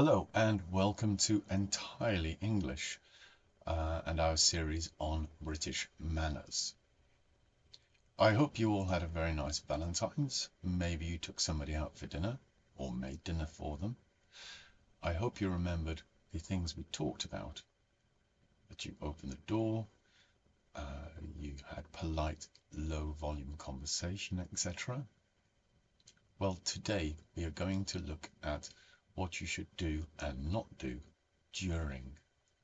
Hello and welcome to Entirely English and our series on British manners. I hope you all had a very nice Valentine's. Maybe you took somebody out for dinner or made dinner for them. I hope you remembered the things we talked about, that you opened the door, you had polite, low volume conversation, etc. Well, today we are going to look at what you should do and not do during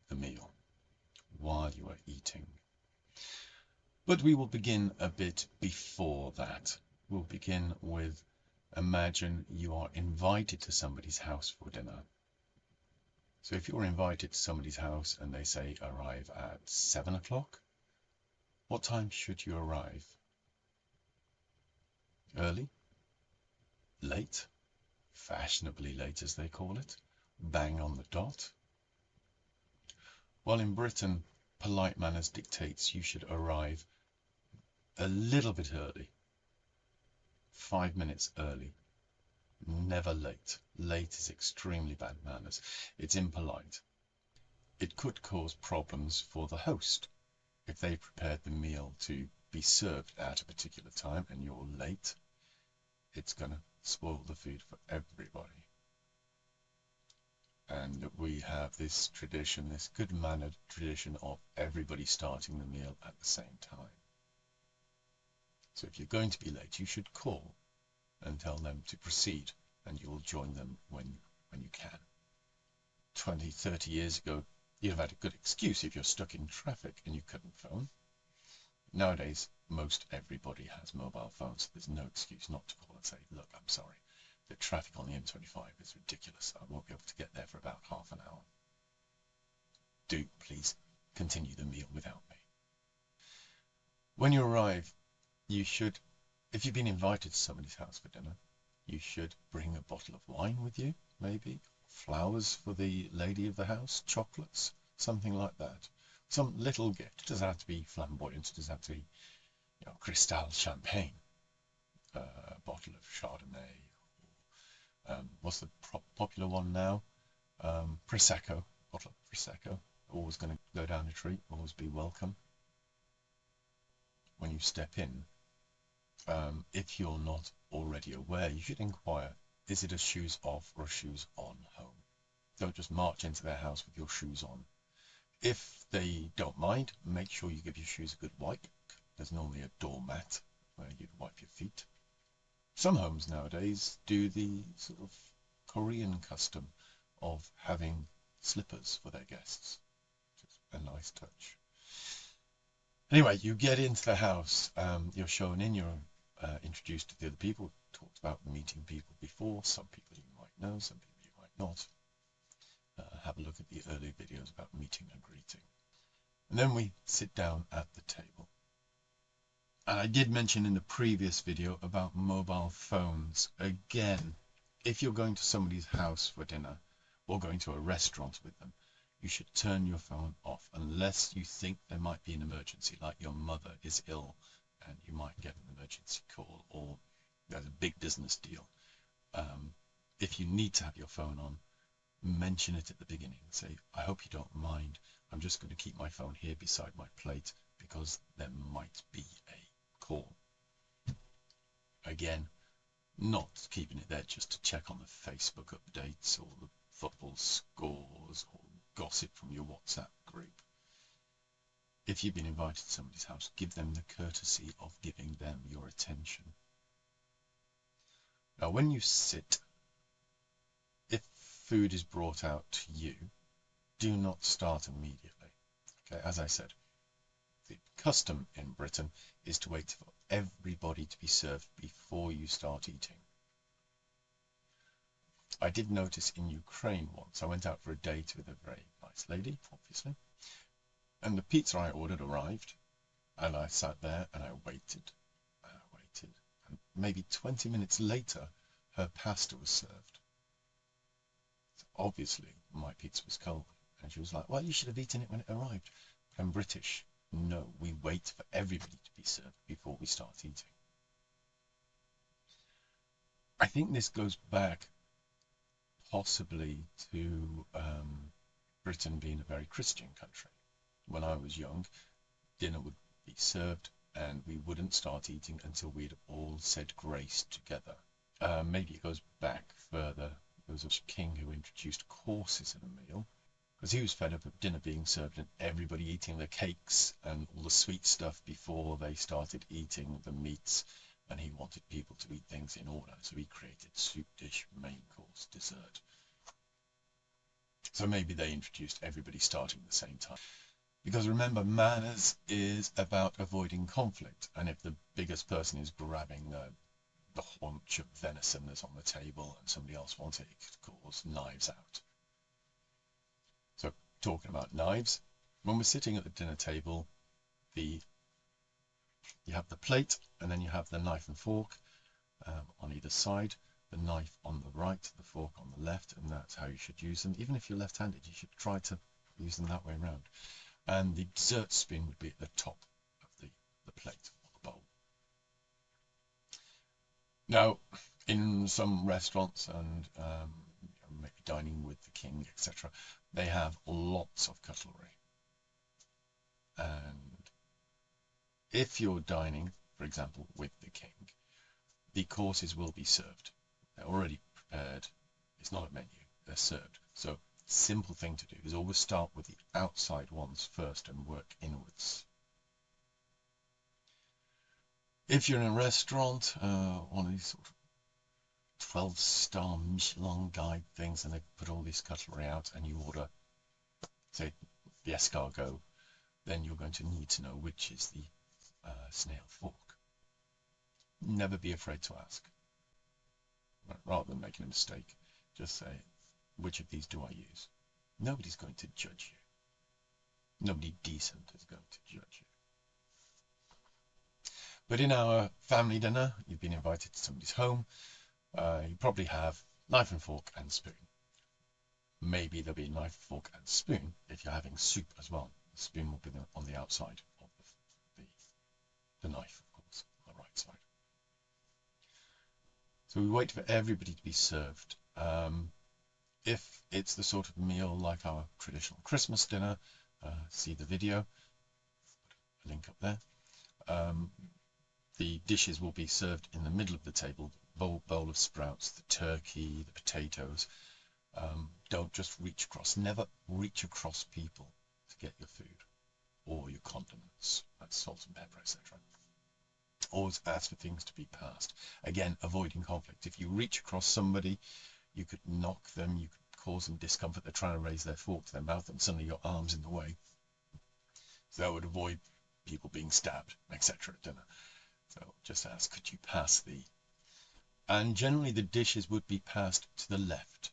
the meal, while you are eating. But we will begin a bit before that. We'll begin with, imagine you are invited to somebody's house for dinner. So if you're invited to somebody's house and they say arrive at 7 o'clock, what time should you arrive? Early? Late? Fashionably late, as they call it? Bang on the dot? Well, in Britain, polite manners dictates you should arrive a little bit early, 5 minutes early, never late. Late is extremely bad manners. It's impolite. It could cause problems for the host. If they prepared the meal to be served at a particular time and you're late, it's going to spoil the food for everybody. And we have this tradition, this good-mannered tradition of everybody starting the meal at the same time. So if you're going to be late, you should call and tell them to proceed, and you will join them when you can. 20, 30 years ago, you'd have had a good excuse if you're stuck in traffic and you couldn't phone. Nowadays, most everybody has mobile phones, so there's no excuse not to call and say, look, I'm sorry, the traffic on the M25 is ridiculous. I won't be able to get there for about half an hour. Do please continue the meal without me. When you arrive, you should, if you've been invited to somebody's house for dinner, you should bring a bottle of wine with you, maybe, flowers for the lady of the house, chocolates, something like that. Some little gift. It doesn't have to be flamboyant. It doesn't have to be, Cristal champagne, a bottle of Chardonnay. What's the popular one now? Prosecco. Bottle of Prosecco. Always going to go down a treat. Always be welcome. When you step in, if you're not already aware, you should inquire, is it a shoes off or a shoes on home? Don't just march into their house with your shoes on. If they don't mind, make sure you give your shoes a good wipe. There's normally a doormat where you'd wipe your feet. Some homes nowadays do the sort of Korean custom of having slippers for their guests, which is a nice touch. Anyway, you get into the house, you're shown in, you're introduced to the other people, talked about meeting people before, some people you might know, some people you might not. Have a look at the earlier videos about meeting and greeting. And then we sit down at the table. And I did mention in the previous video about mobile phones. Again, if you're going to somebody's house for dinner or going to a restaurant with them, you should turn your phone off unless you think there might be an emergency, like your mother is ill and you might get an emergency call, or there's a big business deal. If you need to have your phone on, mention it at the beginning. Say, I hope you don't mind. I'm just going to keep my phone here beside my plate because there might be a call. Again, not keeping it there just to check on the Facebook updates or the football scores or gossip from your WhatsApp group. If you've been invited to somebody's house, give them the courtesy of giving them your attention. Now, when you sit, if food is brought out to you, do not start immediately. Okay, as I said, the custom in Britain is to wait for everybody to be served before you start eating. I did notice in Ukraine once, I went out for a date with a very nice lady, obviously, and the pizza I ordered arrived, and I sat there and I waited, and maybe 20 minutes later, her pasta was served. So obviously, my pizza was cold, and she was like, well, you should have eaten it when it arrived. But I'm British. No, we wait for everybody to be served before we start eating. I think this goes back possibly to Britain being a very Christian country. When I was young, dinner would be served and we wouldn't start eating until we'd all said grace together. Maybe it goes back further. There was a king who introduced courses in a meal because he was fed up of dinner being served and everybody eating the cakes and all the sweet stuff before they started eating the meats, and he wanted people to eat things in order, so he created soup dish, main course, dessert. So maybe they introduced everybody starting at the same time. Because remember, manners is about avoiding conflict, and if the biggest person is grabbing the haunch of venison that's on the table and somebody else wants it, it could cause knives out. So talking about knives, when we're sitting at the dinner table, you have the plate and then you have the knife and fork on either side, the knife on the right, the fork on the left, and that's how you should use them. Even if you're left-handed, you should try to use them that way around. And the dessert spoon would be at the top of the plate or the bowl. Now, in some restaurants and maybe dining with the king, etc., they have lots of cutlery. And if you're dining, for example, with the king, the courses will be served. They're already prepared. It's not a menu. They're served. So simple thing to do is always start with the outside ones first and work inwards. If you're in a restaurant, one of these sort of 12-star Michelin guide things, and they put all this cutlery out, and you order, say, the escargot, then you're going to need to know which is the snail fork. Never be afraid to ask. Rather than making a mistake, just say, which of these do I use? Nobody's going to judge you. Nobody decent is going to judge you. But in our family dinner, you've been invited to somebody's home, you probably have knife and fork and spoon. Maybe there'll be a knife, fork and spoon if you're having soup as well. The spoon will be on the outside of the knife, of course, on the right side. So we wait for everybody to be served. If it's the sort of meal like our traditional Christmas dinner, see the video, put a link up there. The dishes will be served in the middle of the table, bowl of sprouts, the turkey, the potatoes. Don't just reach across. Never reach across people to get your food or your condiments, like salt and pepper, etc. Always ask for things to be passed. Again, avoiding conflict. If you reach across somebody, you could knock them, you could cause them discomfort. They're trying to raise their fork to their mouth and suddenly your arm's in the way. So that would avoid people being stabbed, etc. at dinner. So just ask, could you pass and generally the dishes would be passed to the left.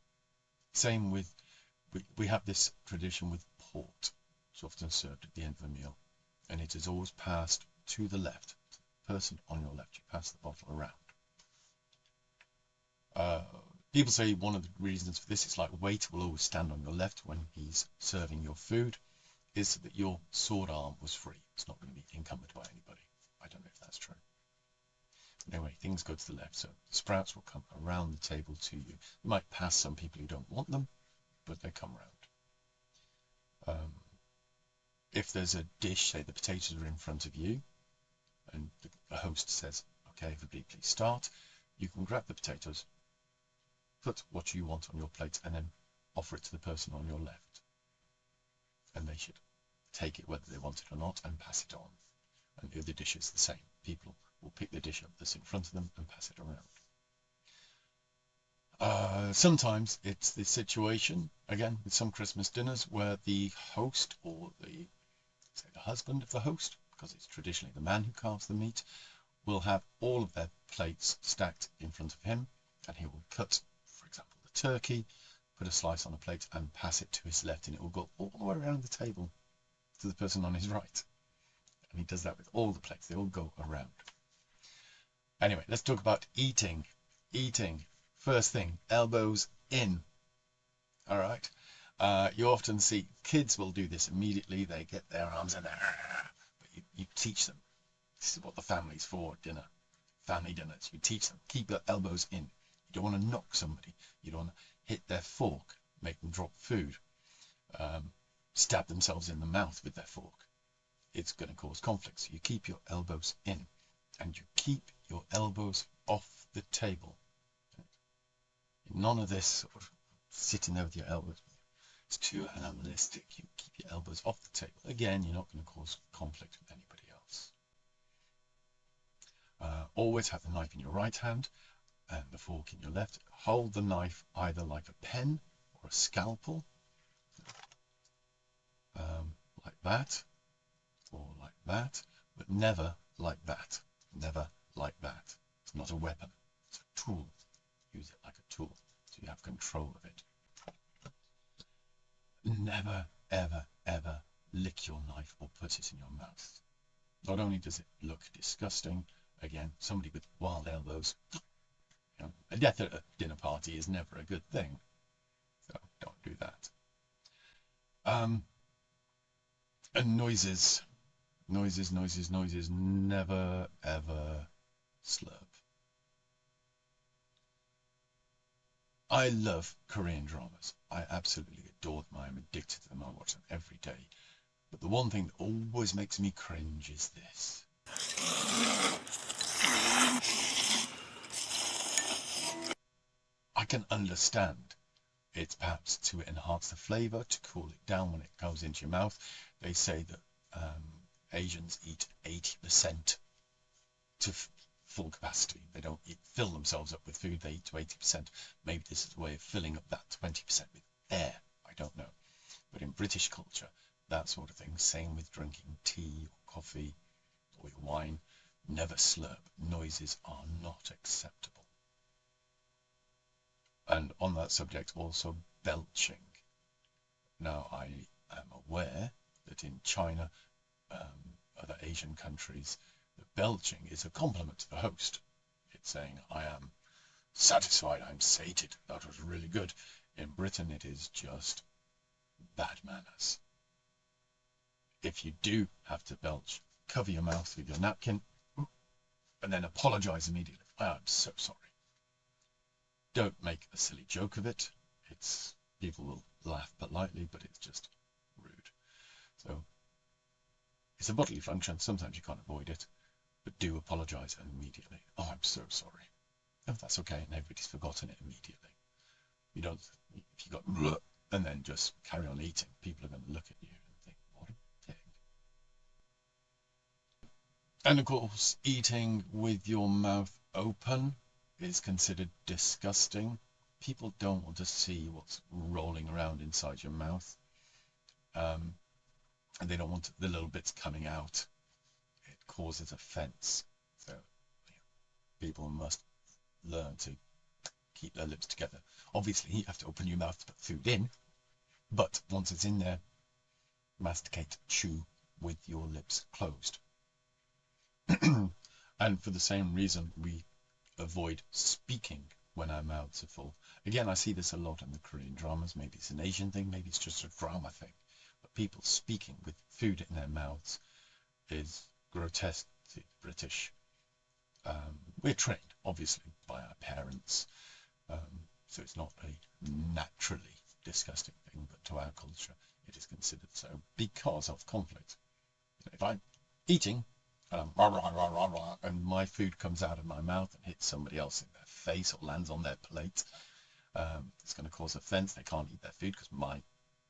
Same with, we have this tradition with port. It's often served at the end of the meal, and it is always passed to the left. To the person on your left, you pass the bottle around. People say one of the reasons for this is like waiter will always stand on your left when he's serving your food, is so that your sword arm was free. It's not going to be encumbered by anybody. I don't know if that's true. But anyway, things go to the left, so the sprouts will come around the table to you. You might pass some people who don't want them, but they come around. If there's a dish, say the potatoes are in front of you, and the host says, okay, everybody please start, you can grab the potatoes, put what you want on your plate, and then offer it to the person on your left. And they should take it whether they want it or not and pass it on. And the other dish is the same. People will pick the dish up that's in front of them and pass it around. Sometimes it's the situation, again, with some Christmas dinners, where the host or the husband of the host, because it's traditionally the man who carves the meat, will have all of their plates stacked in front of him, and he will cut, for example, the turkey, put a slice on a plate and pass it to his left, and it will go all the way around the table to the person on his right. And he does that with all the plates. They all go around. Anyway, let's talk about eating. Eating. First thing, elbows in. All right. You often see kids will do this immediately. They get their arms in there. But you teach them. This is what the family's for, dinner. Family dinners. You teach them. Keep your elbows in. You don't want to knock somebody. You don't want to hit their fork, make them drop food, stab themselves in the mouth with their fork. It's going to cause conflicts. You keep your elbows in, and you keep your elbows off the table. None of this sort of sitting there with your elbows. It's too animalistic. You keep your elbows off the table. Again, you're not going to cause conflict with anybody else. Always have the knife in your right hand and the fork in your left. Hold the knife either like a pen or a scalpel, like that, or like that, but never like that. Never like that. It's not a weapon. It's a tool. Use it like a tool so you have control of it. Never, ever, ever lick your knife or put it in your mouth. Not only does it look disgusting, again, somebody with wild elbows, a death at a dinner party is never a good thing, so don't do that. And noises, never ever slurp. I love Korean dramas. I absolutely adore them. I'm addicted to them. I watch them every day. But the one thing that always makes me cringe is this. I can understand it's perhaps to enhance the flavour, to cool it down when it goes into your mouth. They say that Asians eat 80% to full capacity. They don't fill themselves up with food. They eat to 80%. Maybe this is a way of filling up that 20% with air. I don't know. But in British culture, that sort of thing, same with drinking tea or coffee or your wine, never slurp. Noises are not acceptable. And on that subject, also belching. Now, I am aware that in China, other Asian countries, the belching is a compliment to the host. It's saying, I am satisfied, I'm sated, that was really good. In Britain, it is just bad manners. If you do have to belch, cover your mouth with your napkin and then apologise immediately. I'm so sorry. Don't make a silly joke of it. People will laugh politely, but it's just rude. So it's a bodily function. Sometimes you can't avoid it, but do apologise immediately. Oh, I'm so sorry. Oh, that's okay, and everybody's forgotten it immediately. You don't. If you got bleh, and then just carry on eating, people are going to look at you and think, what a pig. And of course, eating with your mouth open is considered disgusting. People don't want to see what's rolling around inside your mouth, and they don't want the little bits coming out. It causes offence. So people must learn to keep their lips together. Obviously, you have to open your mouth to put food in, but once it's in there, masticate, chew with your lips closed. And for the same reason, we avoid speaking when our mouths are full. Again, I see this a lot in the Korean dramas. Maybe it's an Asian thing, maybe it's just a drama thing. But people speaking with food in their mouths is grotesque to the British. We're trained, obviously, by our parents. So it's not a naturally disgusting thing, but to our culture, it is considered so because of conflict. If I'm eating, and my food comes out of my mouth and hits somebody else in their face or lands on their plate, it's going to cause offence. They can't eat their food because my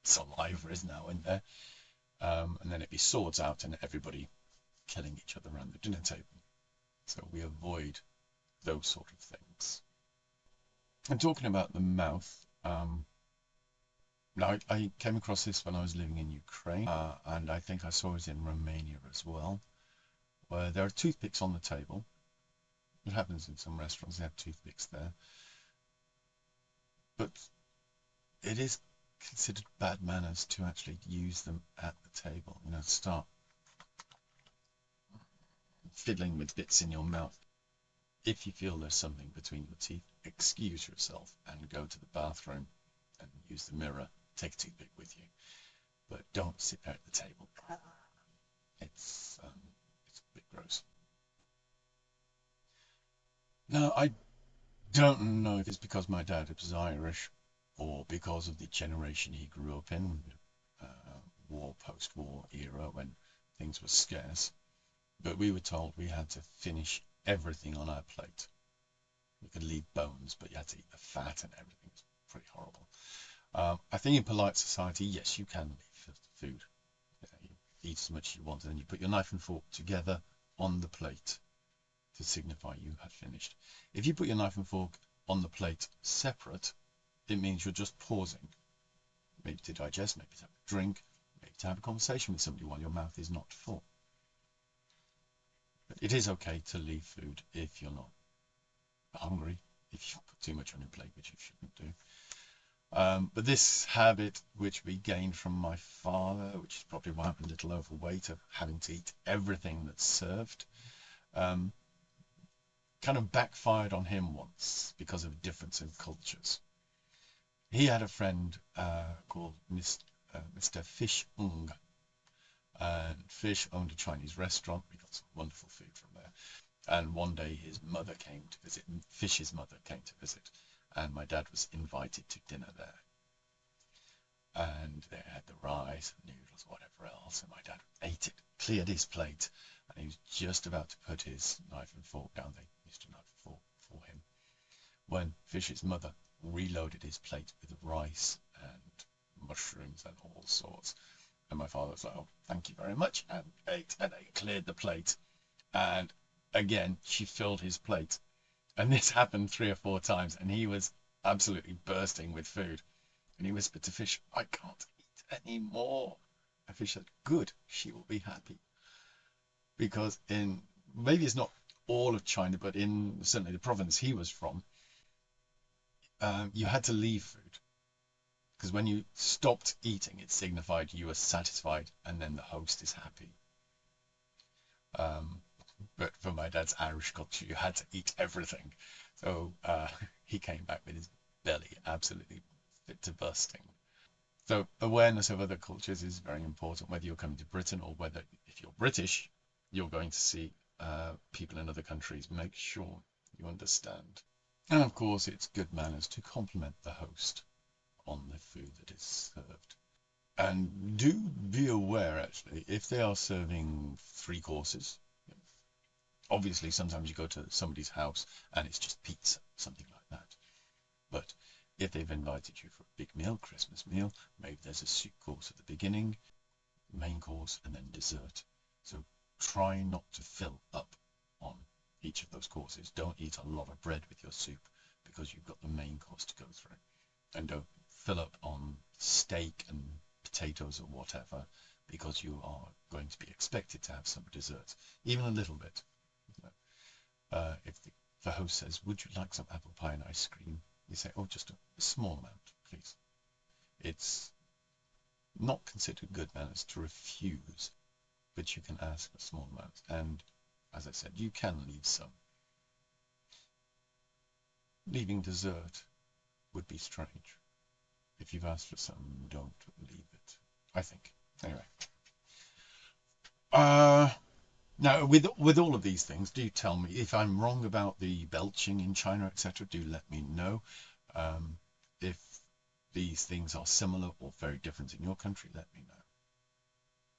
saliva is now in there. And then it'd be swords out and everybody killing each other around the dinner table. So we avoid those sort of things. And talking about the mouth, now I came across this when I was living in Ukraine, and I think I saw it in Romania as well, where there are toothpicks on the table. It happens in some restaurants, they have toothpicks there. But it is considered bad manners to actually use them at the table, start fiddling with bits in your mouth. If you feel there's something between your teeth, excuse yourself and go to the bathroom and use the mirror. Take a toothpick with you, but don't sit there at the table. It's a bit gross. Now, I Don't know if it's because my dad was Irish or because of the generation he grew up in, uh, war, post-war era when things were scarce. But we were told we had to finish everything on our plate. We could leave bones, but you had to eat the fat and everything. It was pretty horrible. I think in polite society, yes, you can leave food. You eat as much as you want, and then you put your knife and fork together on the plate to signify you had finished. If you put your knife and fork on the plate separate, it means you're just pausing, maybe to digest, maybe to have a drink, maybe to have a conversation with somebody while your mouth is not full. But it is okay to leave food if you're not hungry, if you put too much on your plate, which you shouldn't do. But this habit, which we gained from my father, which is probably why I'm a little overweight, of having to eat everything that's served, um, kind of backfired on him once because of a difference in cultures. He had a friend called Mr. Fish Ung, and Fish owned a Chinese restaurant. We got some wonderful food from there. And one day his mother came to visit, Fish's mother came to visit, and my dad was invited to dinner there. And they had the rice, noodles, whatever else, and my dad ate it, cleared his plate, and he was just about to put his knife and fork down. They used a knife and fork for him, when Fish's mother reloaded his plate with rice and mushrooms and all sorts. And my father was like, "Oh, thank you very much," and ate, and they cleared the plate. And again, she filled his plate. And this happened 3 or 4 times, and he was absolutely bursting with food. And he whispered to Fish, "I can't eat any more." And Fish said, "Good, she will be happy." Because in, maybe it's not all of China, but in certainly the province he was from, you had to leave food. Because when you stopped eating, it signified you were satisfied, and then the host is happy. Um, but for my dad's Irish culture, you had to eat everything. So he came back with his belly absolutely fit to bursting. So awareness of other cultures is very important, whether you're coming to Britain or whether, if you're British, you're going to see people in other countries. Make sure you understand. And of course, it's good manners to compliment the host on the food that is served. And do be aware, actually, if they are serving 3 courses, obviously sometimes you go to somebody's house and it's just pizza, something like that. But if they've invited you for a big meal, Christmas meal, maybe there's a soup course at the beginning, main course, and then dessert. So try not to fill up on each of those courses. Don't eat a lot of bread with your soup because you've got the main course to go through. And don't fill up on steak and potatoes or whatever because you are going to be expected to have some dessert, even a little bit. If the host says, "Would you like some apple pie and ice cream?" you say, "Oh, just a small amount, please." It's not considered good manners to refuse, but you can ask for small amounts. And as I said, you can leave some. Leaving dessert would be strange. If you've asked for some, don't leave it, I think. Anyway. Now, with all of these things, do tell me if I'm wrong about the belching in China, etc. Do let me know. If these things are similar or very different in your country, let me know.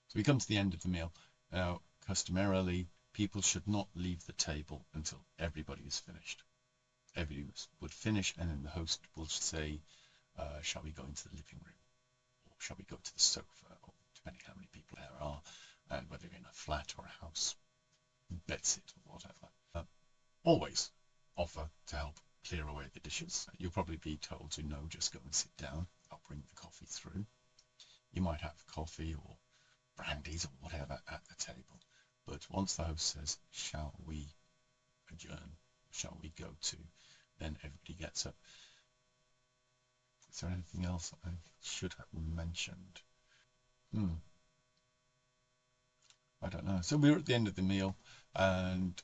So we come to the end of the meal. Now, customarily, people should not leave the table until everybody is finished. Everybody would finish, and then the host will say, "Shall we go into the living room? Or shall we go to the sofa?" Or depending how many people there are, and whether you're in a flat or a house, bedsit or whatever. Always offer to help clear away the dishes. You'll probably be told to no, just go and sit down. I'll bring the coffee through. You might have coffee or brandies or whatever at the table. But once the host says, "Shall we adjourn? Shall we go to?" then everybody gets up. Is there anything else I should have mentioned? I don't know. So we're at the end of the meal, and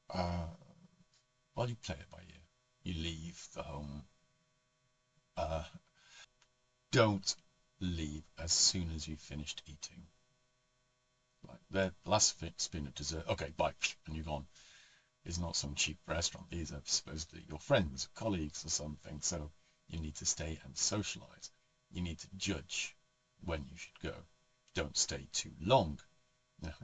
well, you play it by ear. You leave the home. Don't leave as soon as you've finished eating. Like the last spoon of dessert. Okay, bye, and you're gone. is not some cheap restaurant. These are supposedly your friends, colleagues or something. So you need to stay and socialize. You need to judge when you should go. Don't stay too long. Now,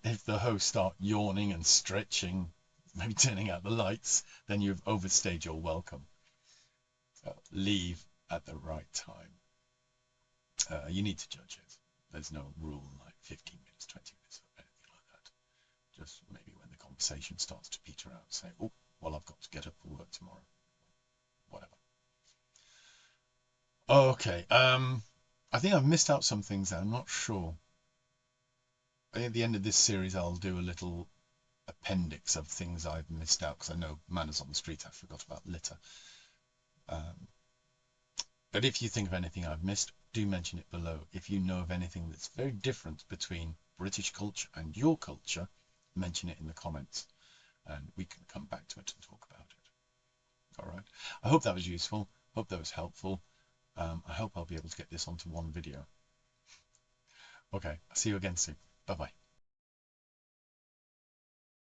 if the hosts start yawning and stretching, maybe turning out the lights, then you've overstayed your welcome. Leave at the right time. You need to judge it. There's no rule like 15 minutes, 20 minutes, or anything like that. Just maybe when the conversation starts to peter out, say, oh, well, I've got to get up for work tomorrow. Whatever. Okay. I think I've missed out some things there. I'm not sure. I think at the end of this series, I'll do a little appendix of things I've missed out, because I know manners on the street, I forgot about litter. But if you think of anything I've missed, do mention it below. If you know of anything that's very different between British culture and your culture, mention it in the comments, and we can come back to it and talk about it. All right. I hope that was useful. Hope that was helpful. I hope I'll be able to get this onto one video. Okay. I'll see you again soon. Bye-bye.